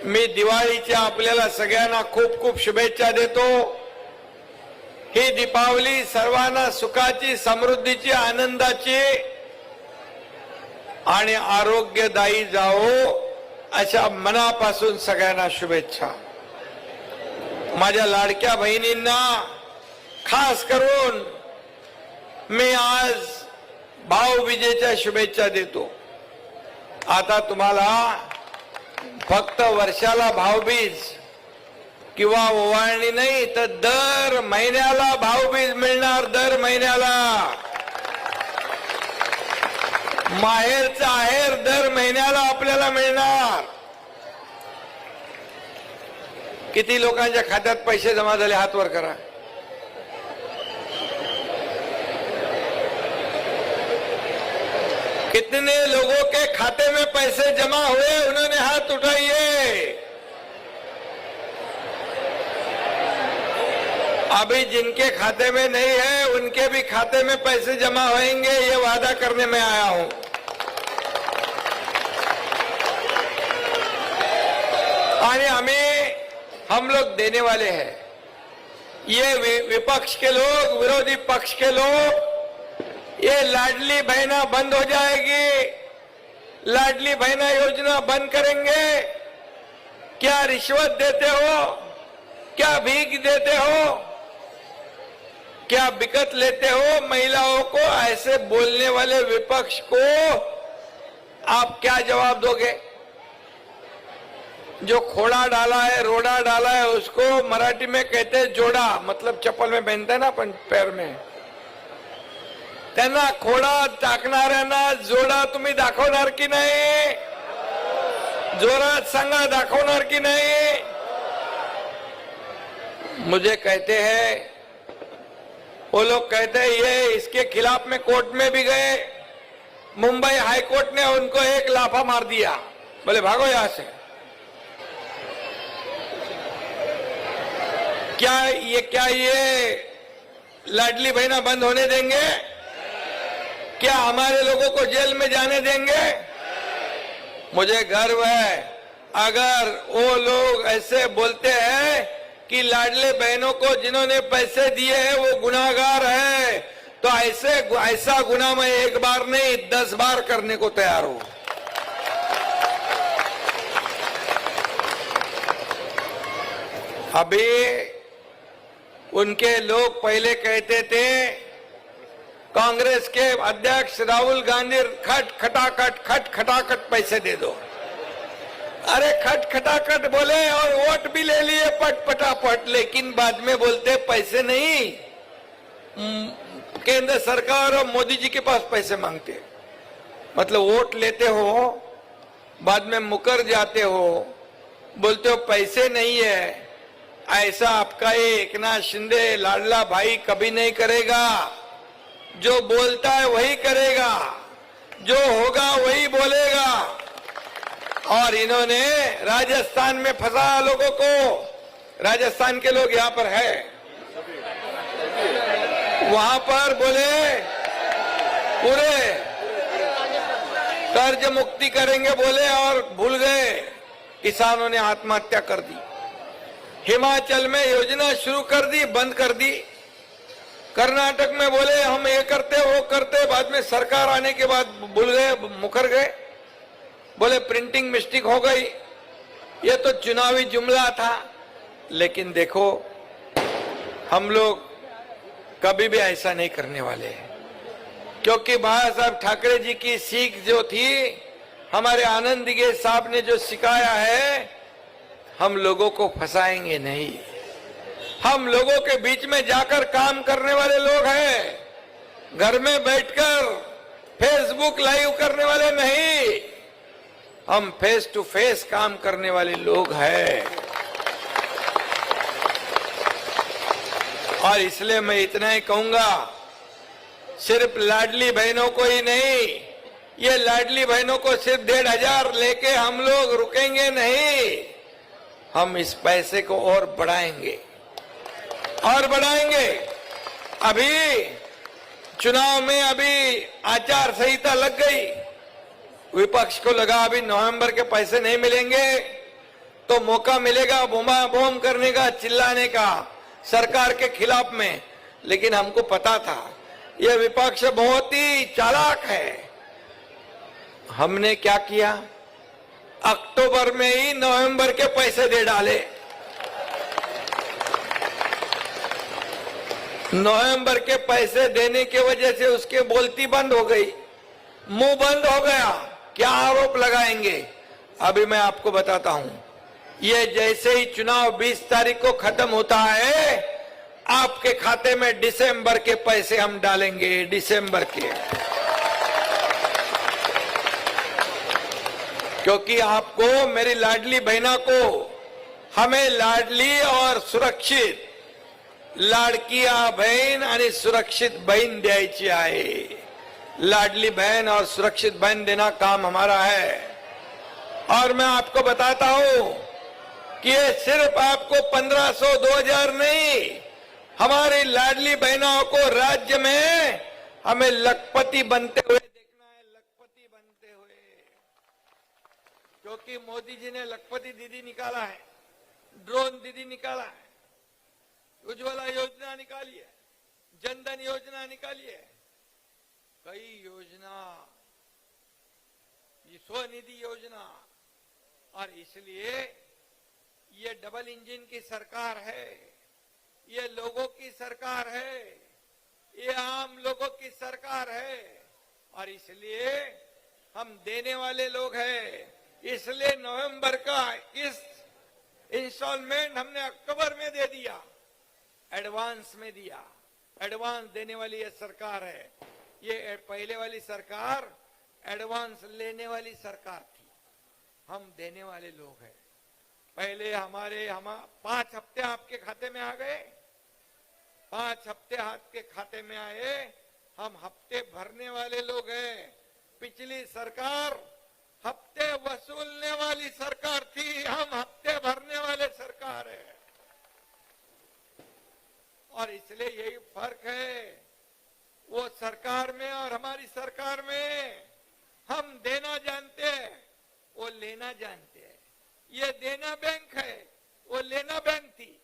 मी दिवाळीच्या आपल्याला सगळ्यांना खूप खूप शुभेच्छा देतो। ही दीपावली सर्वांना सुखाची, समृद्धीची, आनंदाची आणि आरोग्यदायी जावो अशा मनापासून सगळ्यांना शुभेच्छा। माझ्या लाडक्या बहिणींना खास करून मी आज भाऊबीजेच्या शुभेच्छा देतो। आता तुम्हाला फक्त वर्षाला भाऊबीज किंवा ओवाळणी नाही तर दर महिन्याला भाऊबीज मिळणार। दर महिन्याला माहेरचा आहेर दर महिन्याला आपल्याला मिळणार। किती लोकांच्या खात्यात पैसे जमा झाले हात वर करा। कितने लोगों के खाते में पैसे जमा हुए उन्होंने हाथ उठाइए। अभी जिनके खाते में नहीं है उनके भी खाते में पैसे जमा होंगे, ये वादा करने में आया हूं। और हम लोग देने वाले हैं। ये विपक्ष के लोग, विरोधी पक्ष के लोग ये लाडली बहना बंद हो जाएगी, लाडली बहना योजना बंद करेंगे। क्या रिश्वत देते हो, क्या भीख देते हो, क्या बिकत लेते हो महिलाओं को? ऐसे बोलने वाले विपक्ष को आप क्या जवाब दोगे? जो खोड़ा डाला है, रोड़ा डाला है, उसको मराठी में कहते हैं जोड़ा, मतलब चप्पल में पहनते हैं ना अपन पैर में। त्यांना खोडा टाकणाऱ्यांना जोडा तुम्ही दाखवणार की नाही? जोरात सांगा, दाखवणार की नाही? मुझे कहते हैं, वो लोग कहते हैं ये इसके खिलाफ में कोर्ट में भी गए, मुंबई हाई कोर्ट ने उनको एक लाफा मार दिया, बोले भागो यहां से। क्या ये लाडली बहना बंद होने देंगे? क्या हमारे लोगों को जेल में जाने देंगे? मुझे गर्व है अगर वो लोग ऐसे बोलते हैं कि लाडले बहनों को जिन्होंने पैसे दिए हैं वो गुनाहगार है, तो ऐसा गुनाह मैं एक बार नहीं 10 बार करने को तैयार हूं। अभी उनके लोग पहले कहते थे कांग्रेस के अध्यक्ष राहुल गांधी खट खटाखट पैसे दे दो। अरे खट खटाखट बोले और वोट भी ले लिए पटापट, लेकिन बाद में बोलते पैसे नहीं। केंद्र सरकार और मोदी जी के पास पैसे मांगते, मतलब वोट लेते हो, बाद में मुकर जाते हो, बोलते हो पैसे नहीं है। ऐसा आपका ये एकनाथ शिंदे लाडला भाई कभी नहीं करेगा। जो बोलता है वही करेगा, जो होगा वही बोलेगा। और इन्होंने राजस्थान में फंसाया लोगों को। राजस्थान के लोग यहाँ पर है, वहां पर बोले पूरे कर्ज मुक्ति करेंगे बोले और भूल गए, किसानों ने आत्महत्या कर दी। हिमाचल में योजना शुरू कर दी, बंद कर दी। कर्नाटक में बोले हम ये करते वो करते, बाद में सरकार आने के बाद भूल गए, मुकर गए, बोले प्रिंटिंग मिस्टेक हो गई। ये तो चुनावी जुमला था। लेकिन देखो हम लोग कभी भी ऐसा नहीं करने वाले हैं, क्योंकि बाबा साहब ठाकरे जी की सीख जो थी, हमारे आनंद दिगे साहब ने जो सिखाया है, हम लोगों को फंसाएंगे नहीं। हम लोगों के बीच में जाकर काम करने वाले लोग हैं, घर में बैठकर फेसबुक लाइव करने वाले नहीं। हम फेस टू फेस काम करने वाले लोग हैं। और इसलिए मैं इतना ही कहूंगा, सिर्फ लाडली बहनों को ही नहीं, ये लाडली बहनों को सिर्फ 1500 लेके हम लोग रुकेंगे नहीं। हम इस पैसे को और बढ़ाएंगे और बढ़ाएंगे। अभी चुनाव में अभी आचार संहिता लग गई, विपक्ष को लगा अभी नवंबर के पैसे नहीं मिलेंगे, तो मौका मिलेगा बूमा बूम करने का, चिल्लाने का सरकार के खिलाफ में। लेकिन हमको पता था यह विपक्ष बहुत ही चालाक है। हमने क्या किया, अक्टूबर में ही नवंबर के पैसे दे डाले। नवंबर के पैसे देने की वजह से उसके बोलती बंद हो गई, मुंह बंद हो गया। क्या आरोप लगाएंगे? अभी मैं आपको बताता हूं। ये जैसे ही चुनाव 20 तारीख को खत्म होता है, आपके खाते में दिसंबर के पैसे हम डालेंगे, दिसंबर के। क्योंकि आपको, मेरी लाडली बहना को, हमें लाडली और सुरक्षित लाडकिया बहन आणि सुरक्षित बहन द्यायची आहे। लाडली बहन और सुरक्षित बहन देना काम हमारा है। और मैं आपको बताता हूं कि ये सिर्फ आपको 1500 2000 नहीं, हमारी लाडली बहनों को राज्य में हमें लखपति बनते हुए देखना है, लखपति बनते हुए। क्योंकि मोदी जी ने लखपति दीदी निकाला है, ड्रोन दीदी निकाला है, उज्ज्वला योजना निकाली है, जनधन योजना निकाली है, कई योजना, ये स्वनिधि योजना। और इसलिए ये डबल इंजन की सरकार है, ये लोगों की सरकार है, ये आम लोगों की सरकार है। और इसलिए हम देने वाले लोग हैं। इसलिए नवंबर का इस इंस्टॉलमेंट हमने अक्टूबर में दे दिया, एडवांस में दिया। एडवांस देने वाली ये सरकार है। ये पहले वाली सरकार एडवांस लेने वाली सरकार थी, हम देने वाले लोग हैं। पहले हम 5 हफ्ते आपके खाते में आ गए, 5 हफ्ते आपके खाते में आए, हम हफ्ते भरने वाले लोग हैं। पिछली सरकार हफ्ते वसूलने वाली सरकार थी, हम हफ्ते भरने वाले सरकार है। और इसलिए यही फर्क है वो सरकार में और हमारी सरकार में। हम देना जानते हैं, वो लेना जानते हैं। ये देना बैंक है, वो लेना बैंक थी।